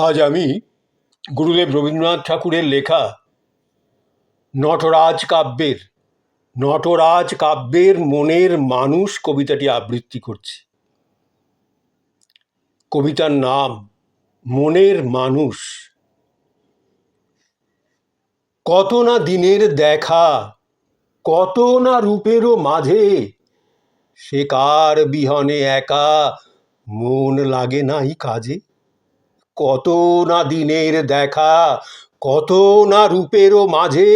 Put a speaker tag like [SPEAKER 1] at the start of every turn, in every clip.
[SPEAKER 1] আজ আমি গুরুদেব রবীন্দ্রনাথ ঠাকুরের লেখা নটরাজ কাব্যের মনের মানুষ কবিতাটি আবৃত্তি করছি। কবিতার নাম মনের মানুষ। কত না দিনের দেখা, কত না রূপেরও মাঝে, সে কার বিহনে একা মন লাগে নাই কাজে। কত না দিনের দেখা, কত না রূপেরও মাঝে,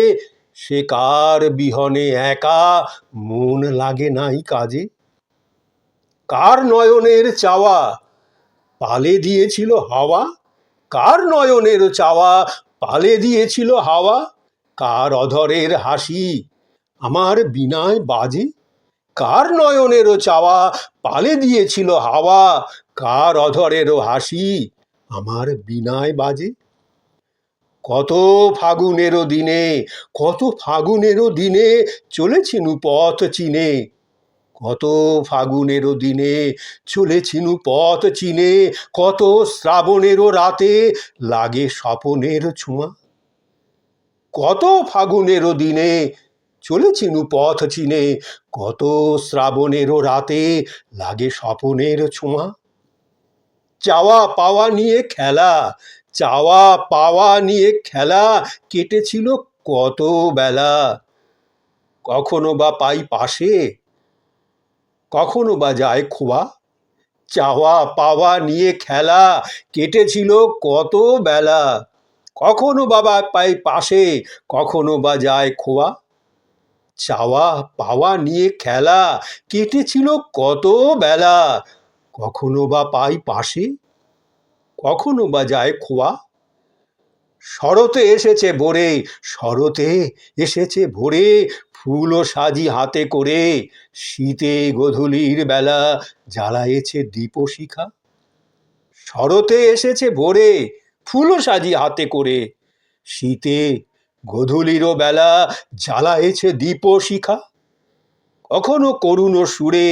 [SPEAKER 1] সে কার বিহনে একা মন লাগে নাই কাজে। কার নয়নের চাওয়া পালে দিয়েছিল হাওয়া, কার নয়নের চাওয়া পালে দিয়েছিল হাওয়া, কার অধরের হাসি আমার বীণায় বাজে। কার নয়নেরও চাওয়া পালে দিয়েছিল হাওয়া, কার অধরেরও হাসি আমার বীণায় বাজে। কত ফাগুনেরও দিনে, কত ফাগুনেরও দিনে চলেছিনু পথ চিনে, কত ফাগুনেরও দিনে চলেছিনু পথ চিনে, কত শ্রাবণেরও রাতে লাগে স্বপনের ছোঁয়া। কত ফাগুনেরও দিনে চলেছিনু পথ চিনে, কত শ্রাবণেরও রাতে লাগে স্বপনের ছোঁয়া। চাওয়া পাওয়া নিয়ে খেলা, চাওয়া পাওয়া নিয়ে খেলা কেটেছিল কত বেলা। কখনো বা পাই পাশে, কখনো বা যায় খোয়া। চাওয়া পাওয়া নিয়ে খেলা কেটেছিল কত বেলা। কখনো বাবা পাই পাশে, কখনো বা যায় খোয়া। চাওয়া পাওয়া নিয়ে খেলা কেটেছিল কত বেলা। কখনো বা পাই পাশে, কখনো বা যায় খোয়া। শরতে এসেছে ভোরে, শরতে এসেছে ভোরে, ফুল সাজি হাতে করে, শীতে গোধূলির বেলা জ্বালায়েছে দীপশিখা। শরতে এসেছে ভোরে, ফুল সাজি হাতে করে, শীতে গোধূলিরও বেলা জ্বালায়েছে দীপশিখা। কখনো করুণ সুরে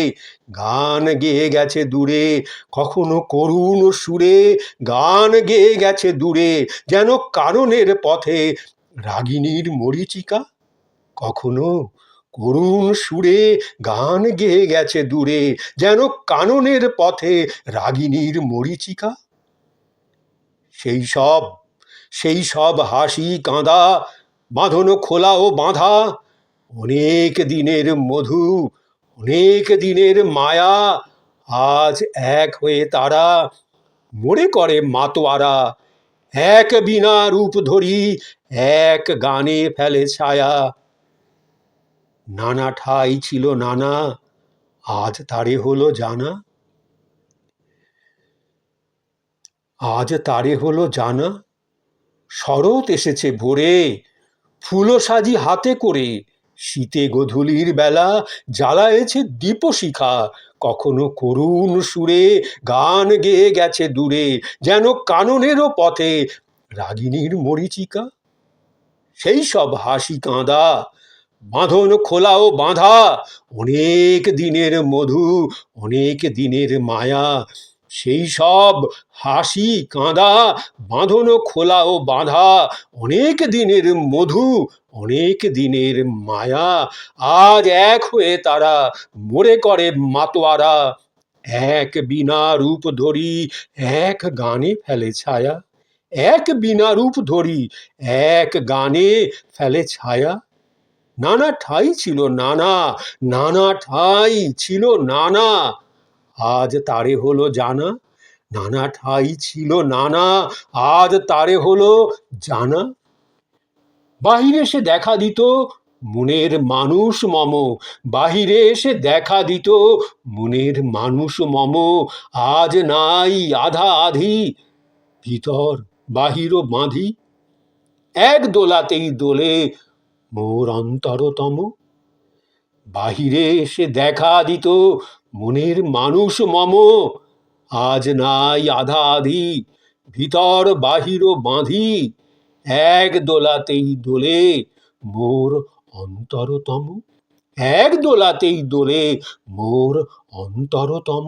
[SPEAKER 1] গান গেয়ে গেছে দূরে, কখনো করুণ সুরে গান গেয়ে গেছে দূরে, যেন কাননের পথে রাগিনীর মরীচিকা। কখনো করুণ সুরে গান গেয়ে গেছে দূরে, যেন কাননের পথে রাগিনীর মরীচিকা। সেই সব হাসি কাঁদা, বাঁধনো খোলা ও বাঁধা, অনেক দিনের মধু, অনেক দিনের মায়া, আজ এক হয়ে তারা মোরে করে মাতোয়ারা। এক বিনা রূপ ধরি এক গানে ফেলে ছায়া। নানা ঠাই ছিল নানা, আজ তারে হলো জানা, আজ তারে হলো জানা। শরৎ এসেছে ভোরে, ফুল সাজি হাতে করে, শীতে গোধূলির বেলা জ্বালায়েছে দীপশিখা। কখনো করুণ সুরে গান গেয়ে গেছে দূরে, যেন কাননেরও পথে রাগিনীর মরীচিকা। সেই সব হাসি কাঁদা, বাঁধন খোলা ও বাঁধা, অনেক দিনের মধু, অনেক দিনের মায়া। সেই সব হাসি কাঁদা, বাঁধন খোলা ও বাঁধা, অনেক দিনের মধু, অনেক দিনের মায়া, আজ এক হয়ে তারা মোরে করে মাতোয়ারা। এক বিনা রূপ ধরি এক গানে ফেলে ছায়া, এক বিনা রূপ ধরি এক গানে ফেলে ছায়া। নানা ঠাই ছিল নানা, নানা ঠাই ছিল নানা, আজ তারে হলো জানা। নানা ঠাই ছিল নানা, আজ তারে হলো জানা। বাহিরে এসে দেখা দিত মনের মানুষ মম, বাহিরে এসে দেখা দিত মনের মানুষ মম, আজ নাই আধা আধি, ভিতর বাহির বাঁধি। এক দোলাতেই দোলে মোর অন্তরতম। বাহিরে এসে দেখা দিত মনের মানুষ মম, আজ নাই আধা আধি, ভিতর বাহির বাঁধি। এক দোলাতেই দোলে মোর অন্তরতম, এক দোলাতেই দোলে মোর অন্তরতম।